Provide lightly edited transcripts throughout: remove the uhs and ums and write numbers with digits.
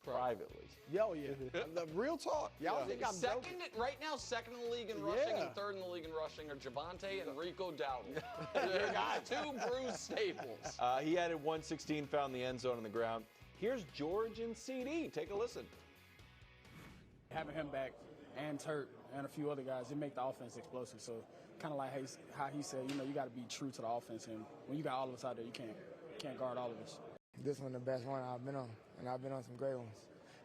privately. Yo, yeah. The real talk. Y'all think I'm second joking? right now, second in the league in rushing and third in the league in rushing are Javonte and Rico Dowdle. They got two bruised staples. He added 116, found the end zone on the ground. Here's George and CeeDee. Take a listen. Having him back and Turk and a few other guys, it make the offense explosive. So kind of like how he said, you got to be true to the offense. And when you got all of us out there, you can't guard all of us. This one the best one I've been on, and I've been on some great ones.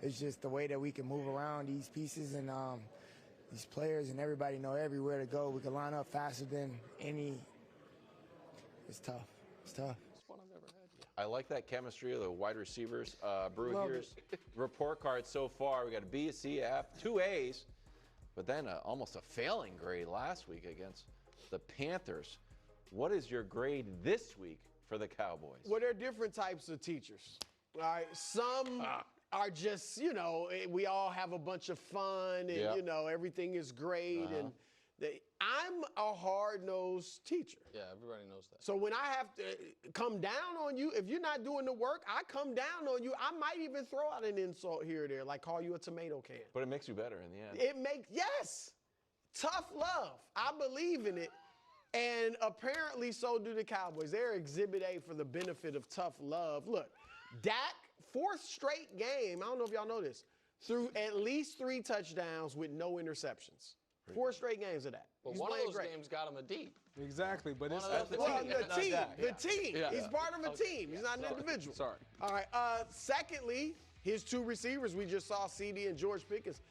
It's just the way that we can move around these pieces and these players and everybody know everywhere to go. We can line up faster than any. It's tough. It's tough. I like that chemistry of the wide receivers. Brew, here's report card so far. We got a B, a C, a F, 2 A's, but then almost a failing grade last week against the Panthers. What is your grade this week for the Cowboys? Well, there are different types of teachers. All right, some are just, we all have a bunch of fun and, everything is great. And I'm a hard-nosed teacher. Yeah, everybody knows that. So when I have to come down on you, if you're not doing the work, I come down on you. I might even throw out an insult here or there, like call you a tomato can. But it makes you better in the end. Yes, tough love. I believe in it. And apparently so do the Cowboys. They're Exhibit A for the benefit of tough love. Look, Dak, 4th straight game, I don't know if y'all know this, threw at least 3 touchdowns with no interceptions. 4 straight games of that. Well, He's one of playing those great. games got him a D. Exactly, but it's the team. Yeah. He's part of a team. He's not an individual. Sorry. All right. Secondly, his 2 receivers, we just saw CeeDee and George Pickens.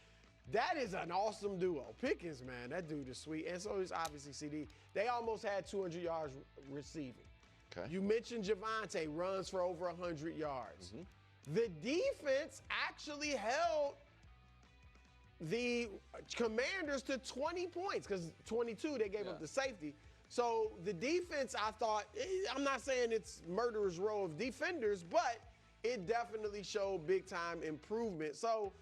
That is an awesome duo. Pickens, man, that dude is sweet. And so is obviously CeeDee. They almost had 200 yards receiving. Okay. You mentioned Javonte runs for over 100 yards. The defense actually held the Commanders to 20 points because 22 they gave up the safety. So the defense, I thought, I'm not saying it's murderer's row of defenders, but it definitely showed big-time improvement. So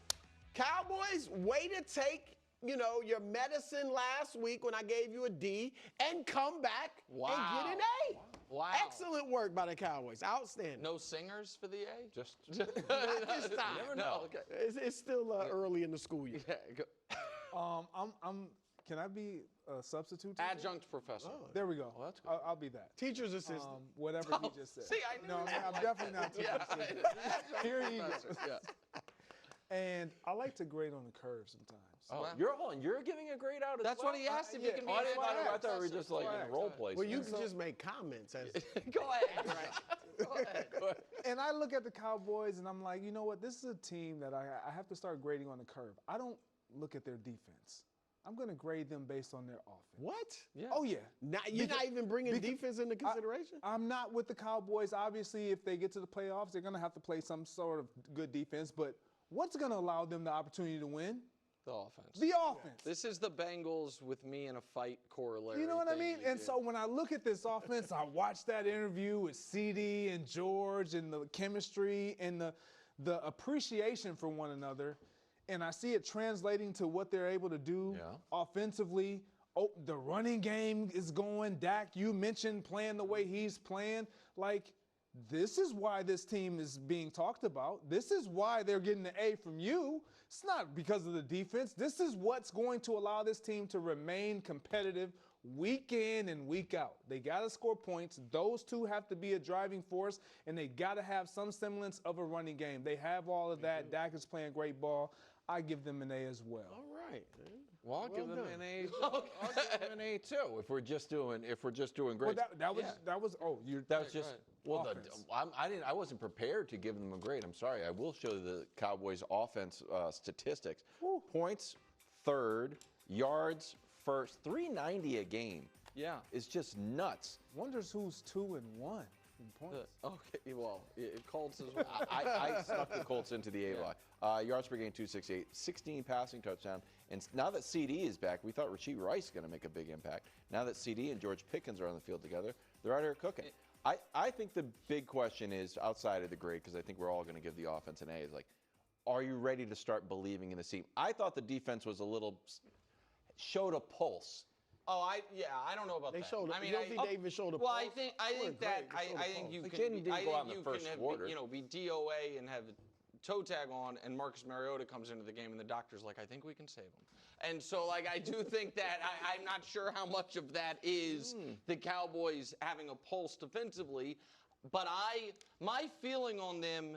Cowboys, way to take, your medicine last week when I gave you a D and come back and get an A. Wow. Excellent work by the Cowboys. Outstanding. No singers for the A? Just At this time. Never know. Okay. It's still early in the school year. Can I be a substitute teacher? Adjunct professor. There we go. Oh, that's good. I'll be that. Teacher's assistant. Whatever he just said. See, I knew No, that. I'm definitely not teacher's assistant. Here you go. Yeah. And I like to grade on the curve sometimes. Oh, you're giving a grade out as That's well? what he asked if yeah. you can be I an thought adjunct we were just like in role play. Well, you can just make comments. As Go ahead. Go ahead. And I look at the Cowboys and I'm like, you know what? This is a team that I have to start grading on the curve. I don't look at their defense. I'm going to grade them based on their offense. What? Yeah. Oh, yeah. You're not even bringing defense into consideration? I'm not with the Cowboys. Obviously, if they get to the playoffs, they're going to have to play some sort of good defense. But what's going to allow them the opportunity to win? The offense. The offense. This is the Bengals with me in a fight corollary. You know what I thing mean? you And do. so when I look at this offense, I watch that interview with CeeDee and George and the chemistry and the appreciation for one another, and I see it translating to what they're able to do offensively. Oh, the running game is going. Dak, you mentioned playing the way he's playing. Like, this is why this team is being talked about. This is why they're getting the A from you. It's not because of the defense. This is what's going to allow this team to remain competitive week in and week out. They got to score points. Those two have to be a driving force, and they got to have some semblance of a running game. They have all of that. Dak is playing great ball. I give them an A as well. All right. Well, I'll give them an A. I'll give them an A too. If we're just doing great. Well, that was just I wasn't prepared to give them a grade. I'm sorry. I will show the Cowboys offense statistics. Points third, yards first, 390 a game. Yeah. It's just nuts. Wonders who's 2-1 in points. Okay, well, Colts as well. I snuck the Colts into the A-line. Yards per game, 268, 16 passing touchdowns. And now that CeeDee is back, we thought Rashee Rice is going to make a big impact. Now that CeeDee and George Pickens are on the field together, they're out here cooking. I think the big question is, outside of the grade, because I think we're all going to give the offense an A, is like, are you ready to start believing in the team? I thought the defense was showed a pulse. Oh, I don't know about They that. showed. I mean, you don't think they even showed a well, pulse? I think that you Like can. Jayden didn't go out in the you first can quarter. be DOA and have toe tag on, and Marcus Mariota comes into the game, and the doctor's like, I think we can save him. And so, like, I do think that I'm not sure how much of that is the Cowboys having a pulse defensively, but my feeling on them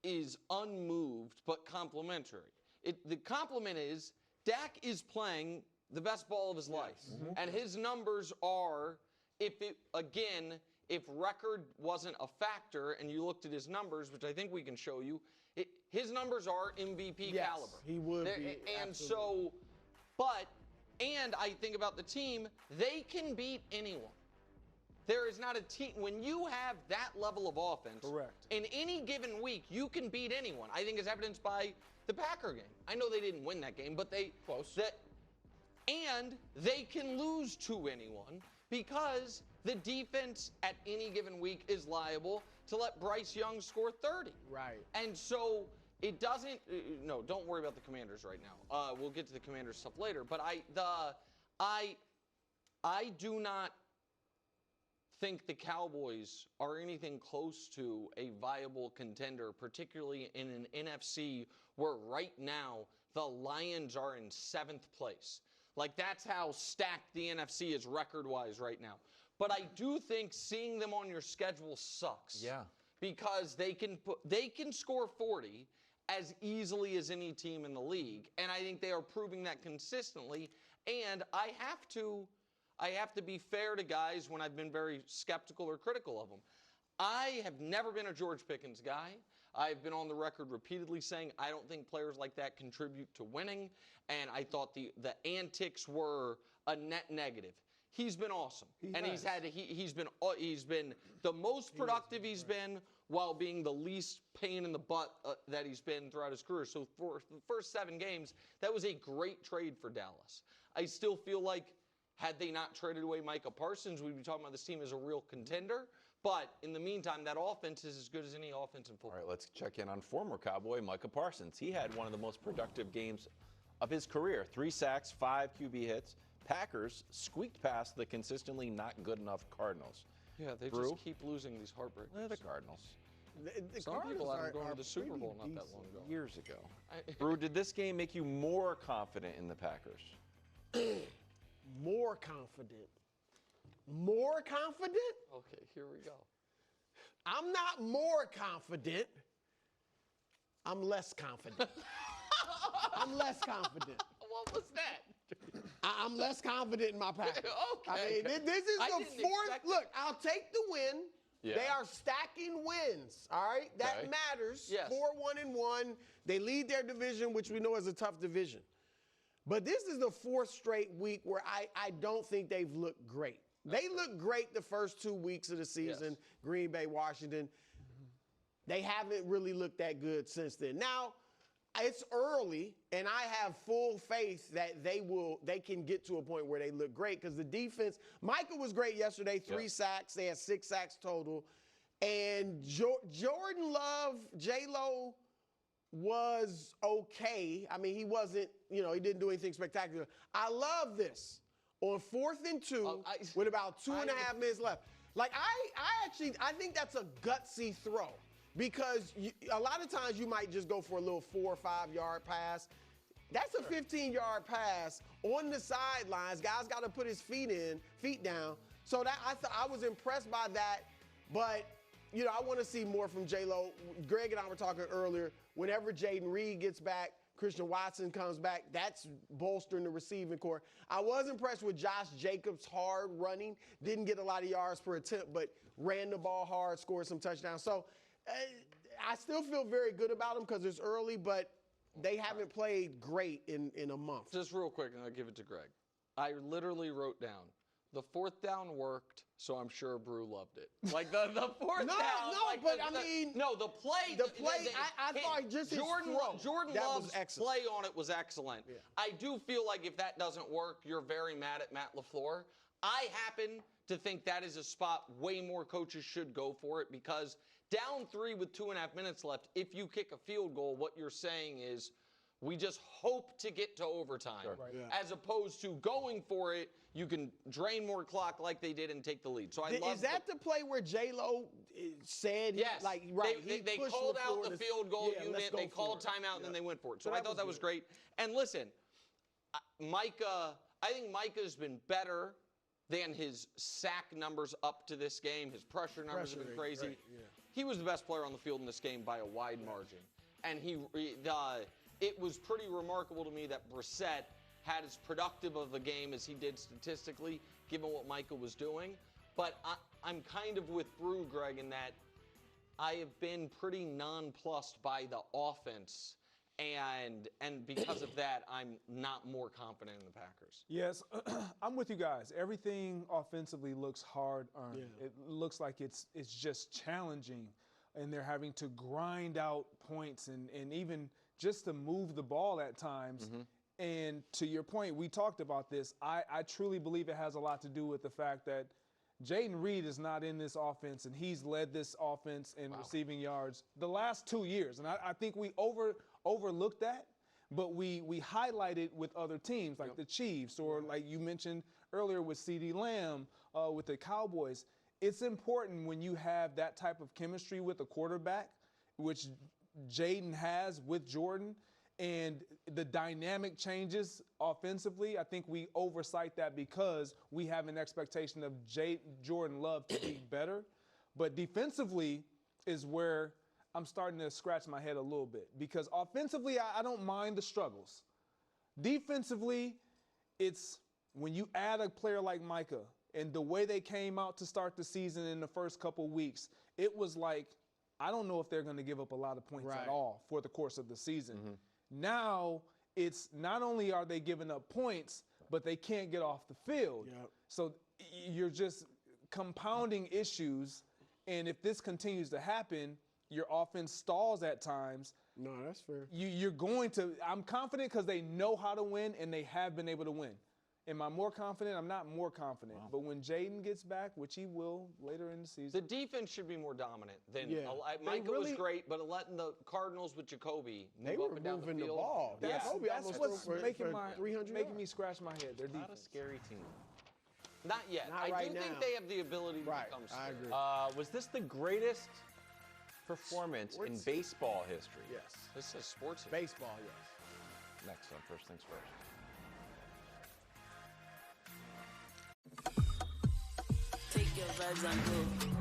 is unmoved but complimentary. The compliment is Dak is playing the best ball of his life, and his numbers are, if record wasn't a factor and you looked at his numbers, which I think we can show you, his numbers are MVP caliber. He would be. And absolutely. and I think about the team, they can beat anyone. There is not a team, when you have that level of offense, Correct. in any given week, you can beat anyone. I think is evidenced by the Packer game. I know they didn't win that game, but they and they can lose to anyone because the defense at any given week is liable to let Bryce Young score 30. Right. And so it doesn't. No, don't worry about the Commanders right now. We'll get to the Commanders stuff later. But I do not think the Cowboys are anything close to a viable contender, particularly in an NFC where right now the Lions are in 7th place. Like, that's how stacked the NFC is record-wise right now. But I do think seeing them on your schedule sucks. Yeah. Because they can score 40 as easily as any team in the league, and I think they are proving that consistently. And I have to be fair to guys when I've been very skeptical or critical of them. I have never been a George Pickens guy. I've been on the record repeatedly saying I don't think players like that contribute to winning, and I thought the antics were a net negative. He's been awesome, he's been the most productive he's been while being the least pain in the butt that he's been throughout his career. So for the first 7 games, that was a great trade for Dallas. I still feel like had they not traded away Micah Parsons, we'd be talking about this team as a real contender. But in the meantime, that offense is as good as any offense in football. All right, let's check in on former Cowboy Micah Parsons. He had one of the most productive games of his career. 3 sacks, 5 QB hits. Packers squeaked past the consistently not good enough Cardinals. Yeah, they just keep losing these heartbreakers. They're the Cardinals. The Some Cardinals people had them going are to the Super pretty Bowl not that decent. long ago. Years ago. Brew, did this game make you more confident in the Packers? More confident. More confident? Okay, here we go. I'm not more confident. I'm less confident. I'm less confident. What was that? I'm less confident in my Packers. Okay. I mean, this is I the didn't 4th. expect Look, I'll take the win. Yeah. They are stacking wins. All right, that Okay. matters. Yes. 4-1-1. They lead their division, which we know is a tough division. But this is the 4th straight week where I don't think they've looked great. They looked great the first 2 weeks of the season, Yes. Green Bay, Washington. They haven't really looked that good since then. Now, it's early, and I have full faith that they can get to a point where they look great because the defense, Micah was great yesterday, 3 sacks. They had 6 sacks total. And Jordan Love, J-Lo, was okay. I mean, he wasn't, he didn't do anything spectacular. I love this. On 4th and 2, with about 2.5 minutes left. Like, I think that's a gutsy throw because a lot of times you might just go for a little 4 or 5 yard pass. That's a 15-yard pass on the sidelines. Guys got to put his feet down. So that I was impressed by that. But, I want to see more from J-Lo. Greg and I were talking earlier. Whenever Jayden Reed gets back, Christian Watson comes back, that's bolstering the receiving core. I was impressed with Josh Jacobs' hard running. Didn't get a lot of yards per attempt, but ran the ball hard, scored some touchdowns. So I still feel very good about them because it's early, but they haven't played great in a month. Just real quick, and I'll give it to Greg. I literally wrote down, the 4th down worked, so I'm sure Brew loved it. Like the 4th down. The play. I thought just his throw. Jordan that Love's was excellent. play on it was excellent. Yeah. I do feel like if that doesn't work, you're very mad at Matt LaFleur. I happen to think that is a spot way more coaches should go for it because down 3 with 2.5 minutes left, if you kick a field goal, what you're saying is, We just hope to get to overtime. Sure. Right. Yeah. As opposed to going for it, you can drain more clock like they did and take the lead. So I love Is that the play where J-Lo said, yes. like, right, they pushed called LaFleur out the to- field goal yeah, unit, let's go they for called it. timeout, and then they went for it. So So I that thought that was was good. great. And listen, Micah, I think Micah's been better than his sack numbers up to this game. His pressure numbers have been Pressure crazy. rate, yeah. He was the best player on the field in this game by a wide margin. And it was pretty remarkable to me that Broussard had as productive of a game as he did statistically, given what Micah was doing. But I'm kind of with Brew, Greg, in that I have been pretty nonplussed by the offense. And because of that, I'm not more confident in the Packers. Yes, I'm with you guys. Everything offensively looks hard-earned. Yeah. It looks like it's just challenging, and they're having to grind out points and even just to move the ball at times. And to your point, we talked about this. I truly believe it has a lot to do with the fact that Jayden Reed is not in this offense, and he's led this offense in receiving yards the last 2 years. And I think we overlooked that, but we highlighted with other teams like the Chiefs, or like you mentioned earlier with CeeDee Lamb with the Cowboys. It's important when you have that type of chemistry with a quarterback, which Jayden has with Jordan, and the dynamic changes offensively. I think we oversight that because we have an expectation of Jordan Love to be better. But defensively is where I'm starting to scratch my head a little bit, because offensively, I don't mind the struggles. Defensively, it's when you add a player like Micah and the way they came out to start the season in the first couple weeks, it was like, I don't know if they're going to give up a lot of points at all for the course of the season. Now, it's not only are they giving up points, but they can't get off the field. So you're just compounding issues, and if this continues to happen, your offense stalls at times. No, that's fair. You're going to – I'm confident because they know how to win, and they have been able to win. Am I more confident? I'm not more confident. But when Jayden gets back, which he will later in the season. The defense should be more dominant than Micah really, was great, but letting the Cardinals with Jacoby They move were up and down the moving the field. ball. Yeah. That's what's making 300 making me scratch my head. Their Not a defense. scary team. Not yet. Not I right do think now. they have the ability to Right, become I scary. agree. Was this the greatest performance in baseball history? Yes. This is sports. Baseball, yes. Next on First Things First. Take your vibes and go.